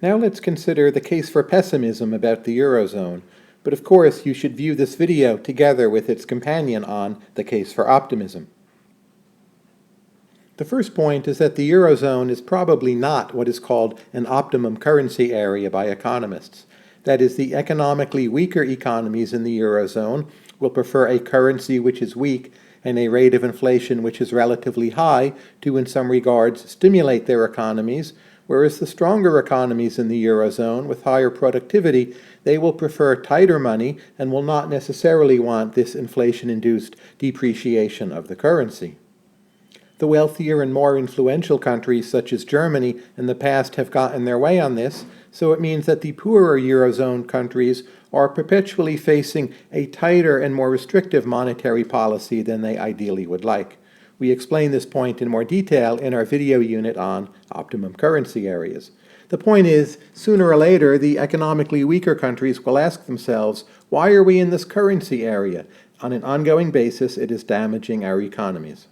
Now let's consider the case for pessimism about the Eurozone, but of course you should view this video together with its companion on the case for optimism. The first point is that the Eurozone is probably not what is called an optimum currency area by economists. That is, the economically weaker economies in the Eurozone will prefer a currency which is weak and a rate of inflation which is relatively high to, in some regards, stimulate their economies, whereas the stronger economies in the Eurozone with higher productivity, they will prefer tighter money and will not necessarily want this inflation-induced depreciation of the currency. The wealthier and more influential countries, such as Germany, in the past have gotten their way on this, so it means that the poorer Eurozone countries are perpetually facing a tighter and more restrictive monetary policy than they ideally would like. We explain this point in more detail in our video unit on optimum currency areas. The point is, sooner or later, the economically weaker countries will ask themselves, why are we in this currency area? On an ongoing basis, it is damaging our economies.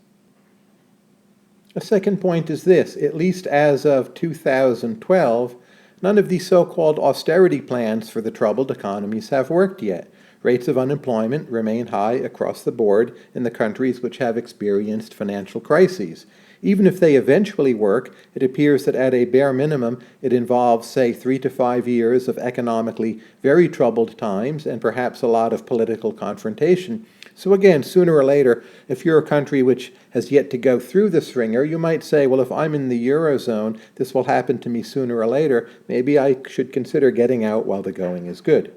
A second point is this: at least as of 2012, none of the so-called austerity plans for the troubled economies have worked yet. Rates of unemployment remain high across the board in the countries which have experienced financial crises. Even if they eventually work, it appears that at a bare minimum it involves, say, 3 to 5 years of economically very troubled times and perhaps a lot of political confrontation. So again, sooner or later, if you're a country which has yet to go through this ringer, you might say, well, if I'm in the Eurozone, this will happen to me sooner or later. Maybe I should consider getting out while the going is good.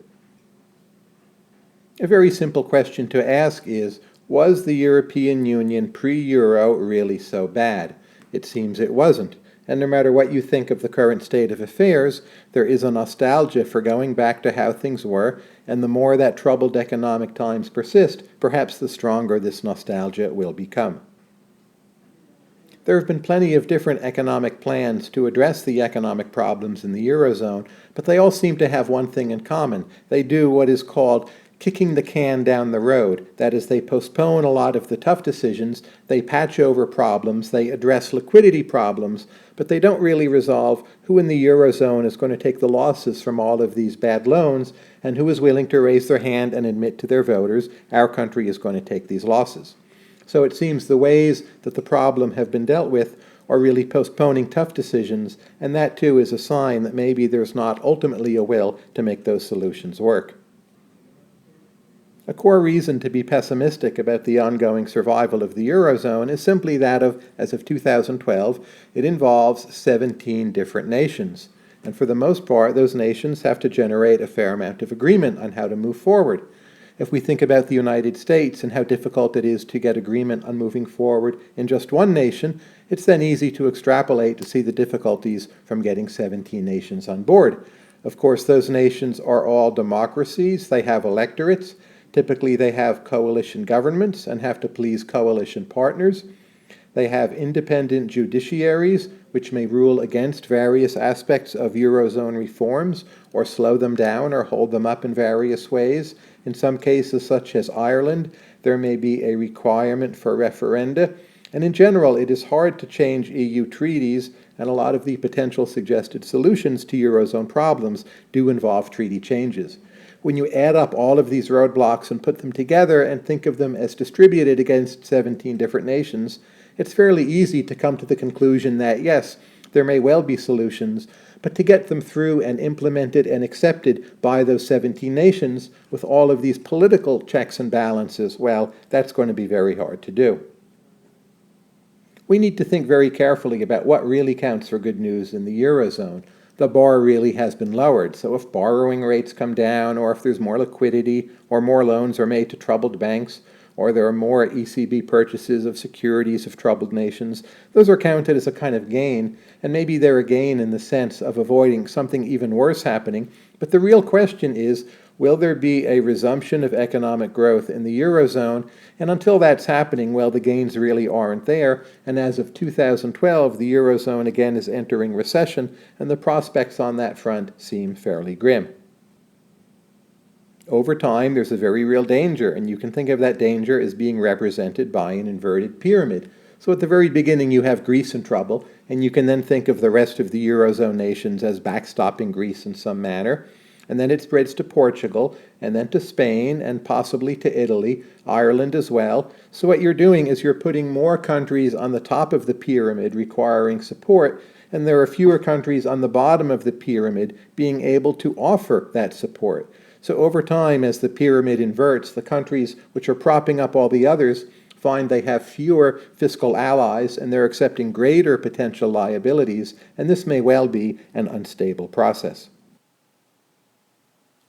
A very simple question to ask is, was the European Union pre-Euro really so bad? It seems it wasn't. And no matter what you think of the current state of affairs, there is a nostalgia for going back to how things were, and the more that troubled economic times persist, perhaps the stronger this nostalgia will become. There have been plenty of different economic plans to address the economic problems in the Eurozone, but they all seem to have one thing in common. They do what is called kicking the can down the road. That is, they postpone a lot of the tough decisions, they patch over problems, they address liquidity problems, but they don't really resolve who in the Eurozone is going to take the losses from all of these bad loans and who is willing to raise their hand and admit to their voters, our country is going to take these losses. So it seems the ways that the problem have been dealt with are really postponing tough decisions, and that too is a sign that maybe there's not ultimately a will to make those solutions work. A core reason to be pessimistic about the ongoing survival of the Eurozone is simply that of, as of 2012, it involves 17 different nations. And for the most part, those nations have to generate a fair amount of agreement on how to move forward. If we think about the United States and how difficult it is to get agreement on moving forward in just one nation, it's then easy to extrapolate to see the difficulties from getting 17 nations on board. Of course, those nations are all democracies, they have electorates. Typically, they have coalition governments and have to please coalition partners. They have independent judiciaries, which may rule against various aspects of Eurozone reforms, or slow them down or hold them up in various ways. In some cases, such as Ireland, there may be a requirement for referenda. And in general, it is hard to change EU treaties, and a lot of the potential suggested solutions to Eurozone problems do involve treaty changes. When you add up all of these roadblocks and put them together and think of them as distributed against 17 different nations, it's fairly easy to come to the conclusion that, yes, there may well be solutions, but to get them through and implemented and accepted by those 17 nations with all of these political checks and balances, well, that's going to be very hard to do. We need to think very carefully about what really counts for good news in the Eurozone. The bar really has been lowered. So if borrowing rates come down, or if there's more liquidity, or more loans are made to troubled banks, or there are more ECB purchases of securities of troubled nations, those are counted as a kind of gain, and maybe they're a gain in the sense of avoiding something even worse happening. But the real question is, will there be a resumption of economic growth in the Eurozone? And until that's happening, well, the gains really aren't there. And as of 2012, the Eurozone again is entering recession, and the prospects on that front seem fairly grim. Over time, there's a very real danger, and you can think of that danger as being represented by an inverted pyramid. So at the very beginning, you have Greece in trouble, and you can then think of the rest of the Eurozone nations as backstopping Greece in some manner. And then it spreads to Portugal, and then to Spain, and possibly to Italy, Ireland as well. So what you're doing is you're putting more countries on the top of the pyramid requiring support, and there are fewer countries on the bottom of the pyramid being able to offer that support. So over time, as the pyramid inverts, the countries which are propping up all the others find they have fewer fiscal allies and they're accepting greater potential liabilities, and this may well be an unstable process.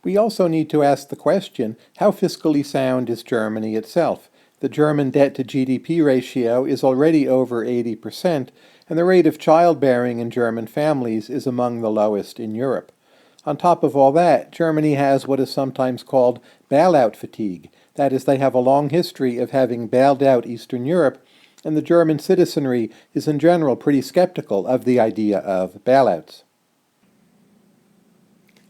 We also need to ask the question, how fiscally sound is Germany itself? The German debt to GDP ratio is already over 80%, and the rate of childbearing in German families is among the lowest in Europe. On top of all that, Germany has what is sometimes called bailout fatigue. That is, they have a long history of having bailed out Eastern Europe, and the German citizenry is in general pretty skeptical of the idea of bailouts.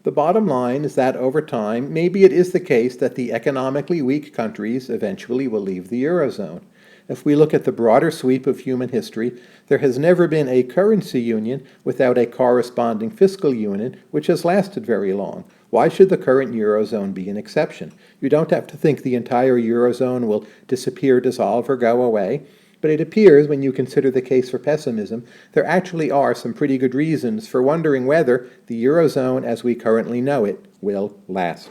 The bottom line is that over time, maybe it is the case that the economically weak countries eventually will leave the Eurozone. If we look at the broader sweep of human history, there has never been a currency union without a corresponding fiscal union which has lasted very long. Why should the current Eurozone be an exception? You don't have to think the entire Eurozone will disappear, dissolve, or go away. But it appears, when you consider the case for pessimism, there actually are some pretty good reasons for wondering whether the Eurozone as we currently know it will last.